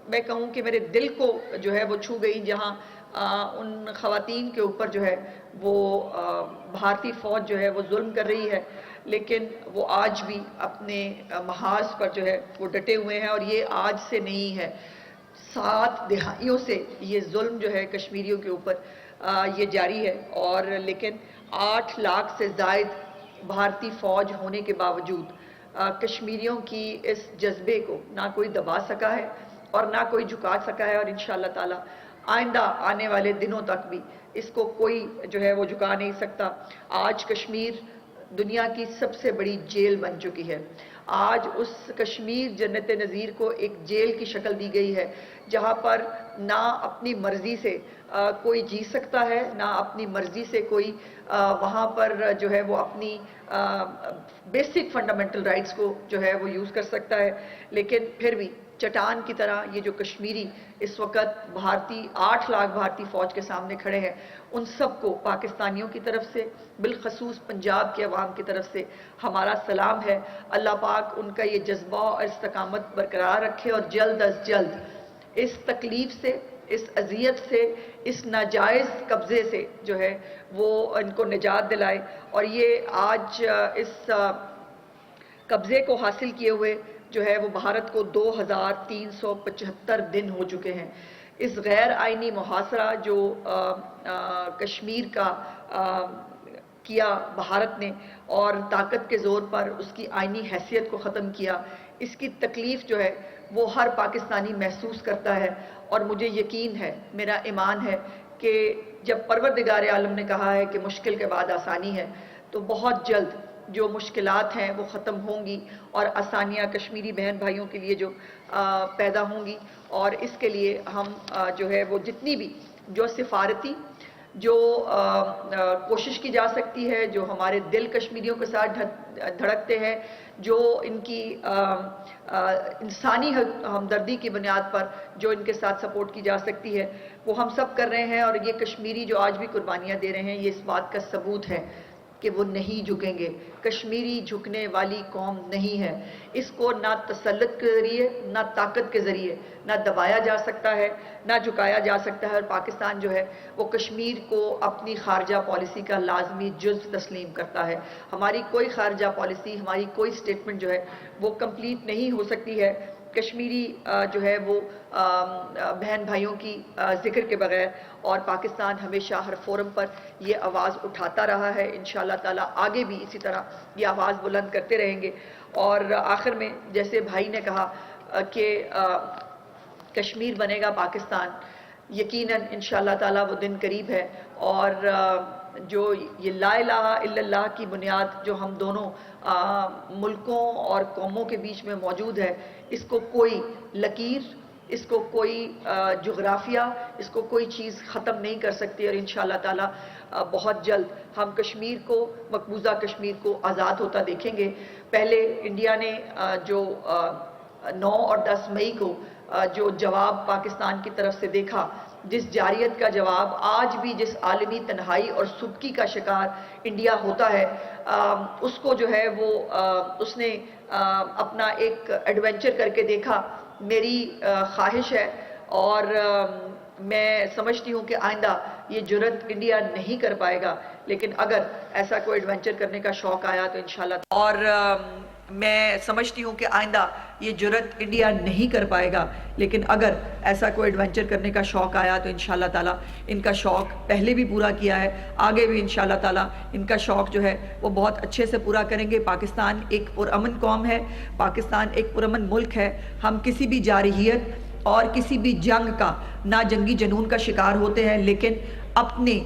میں کہوں کہ میرے دل کو جو ہے وہ چھو گئی، جہاں ان خواتین کے اوپر جو ہے وہ بھارتی فوج جو ہے وہ ظلم کر رہی ہے، لیکن وہ آج بھی اپنے محاذ پر جو ہے وہ ڈٹے ہوئے ہیں، اور یہ آج سے نہیں ہے، 7 دہائیوں سے یہ ظلم جو ہے کشمیریوں کے اوپر یہ جاری ہے، اور لیکن 8 لاکھ سے زائد بھارتی فوج ہونے کے باوجود کشمیریوں کی اس جذبے کو نہ کوئی دبا سکا ہے اور نہ کوئی جھکا سکا ہے، اور انشاءاللہ تعالی آئندہ آنے والے دنوں تک بھی اس کو کوئی جو ہے وہ جھکا نہیں سکتا۔ آج کشمیر دنیا کی سب سے بڑی جیل بن چکی ہے۔ آج اس کشمیر جنت نظیر کو ایک جیل کی شکل دی گئی ہے، جہاں پر نہ اپنی مرضی سے کوئی جی سکتا ہے، نہ اپنی مرضی سے کوئی وہاں پر جو ہے وہ اپنی بیسک فنڈامنٹل رائٹس کو جو ہے وہ یوز کر سکتا ہے، لیکن پھر بھی چٹان کی طرح یہ جو کشمیری اس وقت 8 لاکھ بھارتی فوج کے سامنے کھڑے ہیں، ان سب کو پاکستانیوں کی طرف سے، بالخصوص پنجاب کے عوام کی طرف سے ہمارا سلام ہے۔ اللہ پاک ان کا یہ جذبہ اور استقامت برقرار رکھے، اور جلد از جلد اس تکلیف سے، اس اذیت سے، اس ناجائز قبضے سے جو ہے وہ ان کو نجات دلائے، اور یہ آج اس قبضے کو حاصل کیے ہوئے جو ہے وہ بھارت کو 2375 دن ہو چکے ہیں۔ اس غیر آئینی محاصرہ جو کشمیر کا کیا بھارت نے، اور طاقت کے زور پر اس کی آئینی حیثیت کو ختم کیا، اس کی تکلیف جو ہے وہ ہر پاکستانی محسوس کرتا ہے، اور مجھے یقین ہے، میرا ایمان ہے کہ جب پروردگار عالم نے کہا ہے کہ مشکل کے بعد آسانی ہے، تو بہت جلد جو مشکلات ہیں وہ ختم ہوں گی، اور آسانیاں کشمیری بہن بھائیوں کے لیے جو پیدا ہوں گی، اور اس کے لیے ہم جو ہے وہ جتنی بھی جو سفارتی جو کوشش کی جا سکتی ہے، جو ہمارے دل کشمیریوں کے ساتھ دھڑکتے ہیں، جو ان کی انسانی ہمدردی کی بنیاد پر جو ان کے ساتھ سپورٹ کی جا سکتی ہے، وہ ہم سب کر رہے ہیں، اور یہ کشمیری جو آج بھی قربانیاں دے رہے ہیں، یہ اس بات کا ثبوت ہے کہ وہ نہیں جھکیں گے۔ کشمیری جھکنے والی قوم نہیں ہے، اس کو نہ تسلط کے ذریعے، نہ طاقت کے ذریعے نہ دبایا جا سکتا ہے، نہ جھکایا جا سکتا ہے، اور پاکستان جو ہے وہ کشمیر کو اپنی خارجہ پالیسی کا لازمی جزو تسلیم کرتا ہے۔ ہماری کوئی خارجہ پالیسی، ہماری کوئی سٹیٹمنٹ جو ہے وہ کمپلیٹ نہیں ہو سکتی ہے کشمیری جو ہے وہ بہن بھائیوں کی ذکر کے بغیر، اور پاکستان ہمیشہ ہر فورم پر یہ آواز اٹھاتا رہا ہے، انشاءاللہ تعالی آگے بھی اسی طرح یہ آواز بلند کرتے رہیں گے۔ اور آخر میں جیسے بھائی نے کہا کہ کشمیر بنے گا پاکستان، یقیناً انشاءاللہ تعالی وہ دن قریب ہے، اور جو یہ لا الہ الا اللہ کی بنیاد جو ہم دونوں ملکوں اور قوموں کے بیچ میں موجود ہے، اس کو کوئی لکیر، اس کو کوئی جغرافیہ، اس کو کوئی چیز ختم نہیں کر سکتی، اور انشاءاللہ تعالی بہت جلد ہم کشمیر کو، مقبوضہ کشمیر کو آزاد ہوتا دیکھیں گے۔ پہلے انڈیا نے جو 9 اور 10 مئی کو جو جواب پاکستان کی طرف سے دیکھا، جس جاریت کا جواب آج بھی جس عالمی تنہائی اور سبکی کا شکار انڈیا ہوتا ہے، اس کو جو ہے وہ اس نے اپنا ایک ایڈونچر کر کے دیکھا۔ میری خواہش ہے، اور میں سمجھتی ہوں کہ آئندہ یہ جرأت انڈیا نہیں کر پائے گا، لیکن اگر ایسا کوئی ایڈونچر کرنے کا شوق آیا تو انشاءاللہ، اور میں سمجھتی ہوں کہ آئندہ یہ جرأت انڈیا نہیں کر پائے گا، لیکن اگر ایسا کوئی ایڈونچر کرنے کا شوق آیا تو انشاءاللہ تعالی ان کا شوق پہلے بھی پورا کیا ہے، آگے بھی انشاءاللہ تعالی ان کا شوق جو ہے وہ بہت اچھے سے پورا کریں گے۔ پاکستان ایک پرامن قوم ہے، پاکستان ایک پرامن ملک ہے، ہم کسی بھی جارحیت اور کسی بھی جنگ کا، نہ جنگی جنون کا شکار ہوتے ہیں، لیکن اپنے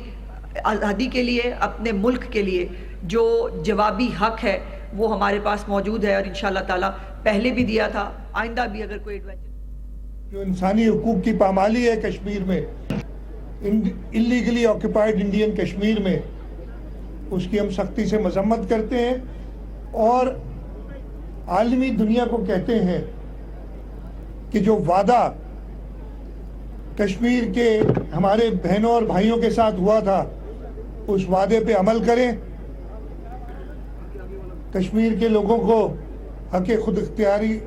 آزادی کے لیے، اپنے ملک کے لیے جو جوابی حق ہے وہ ہمارے پاس موجود ہے، اور انشاءاللہ تعالی پہلے بھی دیا تھا، آئندہ بھی اگر کوئی ایڈونچر۔ جو انسانی حقوق کی پامالی ہے کشمیر میں، انلیگلی آکوپائڈ انڈین کشمیر میں، اس کی ہم سختی سے مذمت کرتے ہیں، اور عالمی دنیا کو کہتے ہیں کہ جو وعدہ کشمیر کے ہمارے بہنوں اور بھائیوں کے ساتھ ہوا تھا، اس وعدے پہ عمل کریں، کشمیر کے لوگوں کو حق خود اختیاری،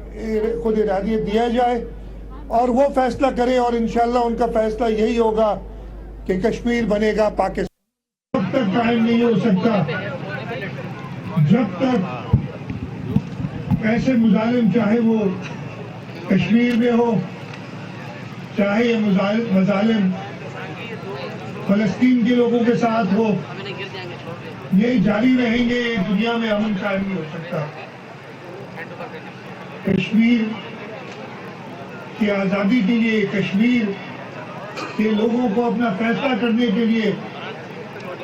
خود ارادیت دیا جائے، اور وہ فیصلہ کریں اور انشاءاللہ ان کا فیصلہ یہی ہوگا کہ کشمیر بنے گا پاکستان جب تک قائم نہیں ہو سکتا جب تک ایسے مظالم چاہے وہ کشمیر میں ہو چاہے یہ مظالم فلسطین کے لوگوں کے ساتھ ہو یہ جاری رہیں گے دنیا میں امن قائم نہیں ہو سکتا کشمیر کی آزادی کے لیے کشمیر کے لوگوں کو اپنا فیصلہ کرنے کے لیے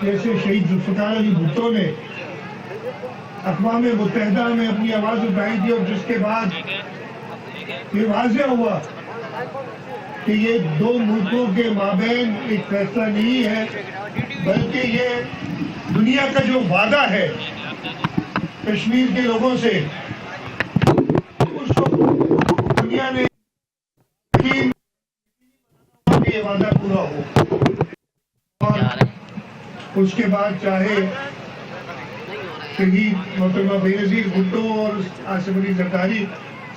جیسے شہید ذوالفقار علی بھٹو نے اقوام متحدہ میں اپنی آواز اٹھائی تھی اور جس کے بعد یہ واضح ہوا کہ یہ دو ملکوں کے مابین ایک فیصلہ نہیں ہے بلکہ یہ دنیا کا جو وعدہ ہے کشمیر کے لوگوں سے اس کو دنیا نے یہ وعدہ پورا ہو اور اس کے بعد چاہے شہید محترمہ بینظیر بھٹو اور آصف علی زرداری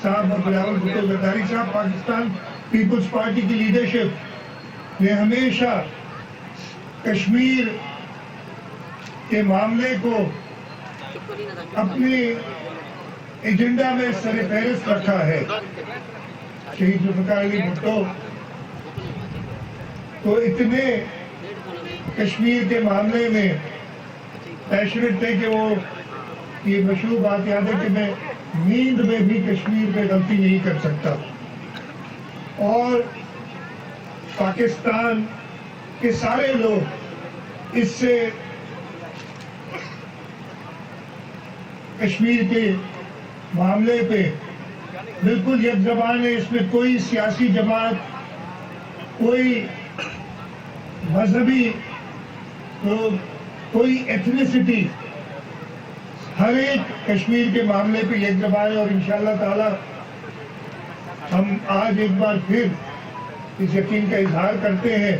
صاحب اور بلاول بھٹو زرداری صاحب پاکستان پیپلز پارٹی کی لیڈرشپ نے ہمیشہ کشمیر کے معاملے کو اپنے ایجنڈا میں سر فہرست رکھا ہے شہید ذوالفقار علی بھٹو تو اتنے کشمیر کے معاملے میں پیشنیٹ تھے کہ وہ یہ مشہور بات یاد ہے کہ میں نیند میں بھی کشمیر پہ غلطی نہیں کر سکتا اور پاکستان کے سارے لوگ اس سے کشمیر کے معاملے پہ بالکل یک زبان ہے اس میں کوئی سیاسی جماعت کوئی مذہبی کوئی ایتھنیسٹی ہر ایک کشمیر کے معاملے پہ یک زبان ہے اور انشاءاللہ تعالی ہم آج ایک بار پھر اس یقین کا اظہار کرتے ہیں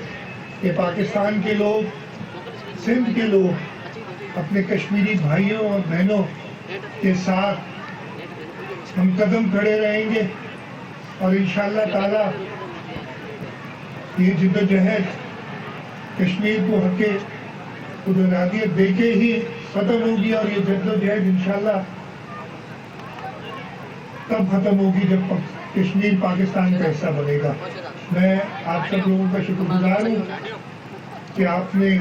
کہ پاکستان کے لوگ سندھ کے لوگ اپنے کشمیری بھائیوں اور بہنوں کے ساتھ ہم قدم کھڑے رہیں گے اور انشاءاللہ تعالی یہ جدوجہد کشمیر کو حق خودارادیت دے کے ہی ختم ہوگی اور یہ جدوجہد انشاءاللہ تب ختم ہوگی جب کشمیر پاکستان کا حصہ بنے گا میں آپ سب لوگوں کا شکر گزار ہوں کہ آپ نے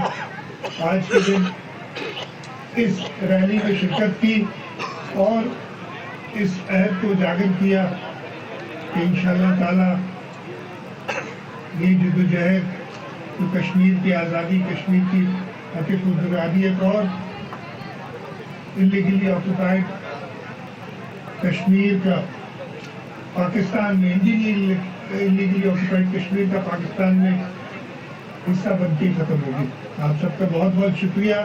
آج کے دن اس ریلی میں شرکت کی اور اس عہد کو اجاگر کیا کہ انشاءاللہ تعالی یہ جدوجہد تو کشمیر کی آزادی کشمیر کی حق خودارادیت اور انلیگلی آکوپائڈ کشمیر کا پاکستان میں انلیگلی آکوپائڈ کشمیر کا پاکستان میں حصہ بن کے ختم ہوگی آپ سب کا بہت بہت شکریہ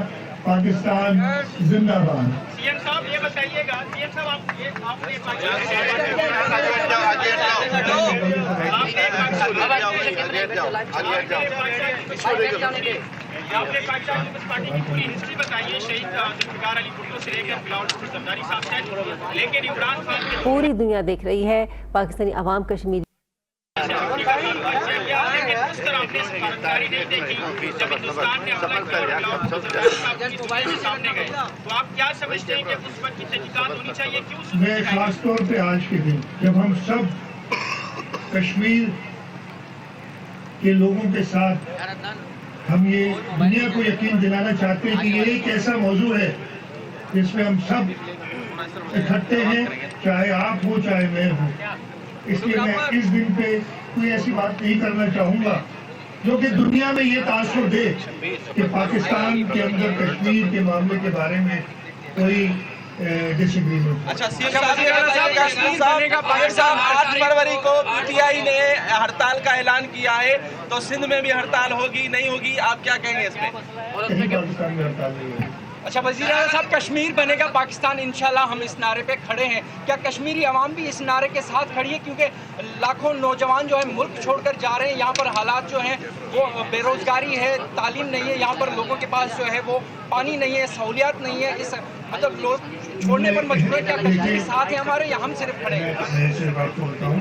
پاکستان زندہ باد سی ایم صاحب یہ بتائیے گا سی ایم صاحب آپ نے پاکستان پیپلز پارٹی کی پوری ہسٹری بتائیے شہید ذوالفقار علی بھٹو سے لے کر بلاول بھٹو زرداری صاحب سے لیکن عمران خان کے پوری دنیا دیکھ رہی ہے پاکستانی عوام کشمیر میں خاص طور پہ آج کے دن جب ہم سب کشمیر کے لوگوں کے ساتھ ہم یہ دنیا کو یقین دلانا چاہتے ہیں کہ یہ ایک ایسا موضوع ہے جس میں ہم سب اکٹھے ہیں چاہے آپ ہو چاہے میں ہوں اس لیے میں اس دن پہ کوئی ایسی بات نہیں کرنا چاہوں گا جو کہ دنیا میں یہ تاثر دے کہ پاکستان کے اندر کشمیر کے معاملے کے بارے میں کوئی ڈس ایگریمنٹ. اچھا پاکستان 8 فروری کو پی ٹی آئی نے ہڑتال کا اعلان کیا ہے تو سندھ میں بھی ہڑتال ہوگی نہیں ہوگی آپ کیا کہیں گے اس پہ؟ کہیں پاکستان میں ہڑتال نہیں ہوگی. اچھا وزیر اعظم صاحب کشمیر بنے گا پاکستان انشاءاللہ ہم اس نعرے پہ کھڑے ہیں کیا کشمیری عوام بھی اس نعرے کے ساتھ کھڑی ہے کیونکہ لاکھوں نوجوان جو ہے ملک چھوڑ کر جا رہے ہیں یہاں پر حالات جو ہیں وہ بے روزگاری ہے تعلیم نہیں ہے یہاں پر لوگوں کے پاس جو ہے وہ پانی نہیں ہے سہولیات نہیں ہے اس مطلب لوگ چھوڑنے پر مجبور ہے کیا کشمیری ساتھ ہیں ہمارے یا ہم صرف کھڑے ہیں؟ میں سے بات کو بتاؤں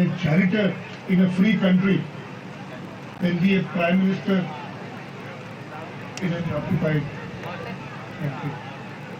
a janitor in a free country than be a prime minister in an occupied country।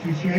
CCI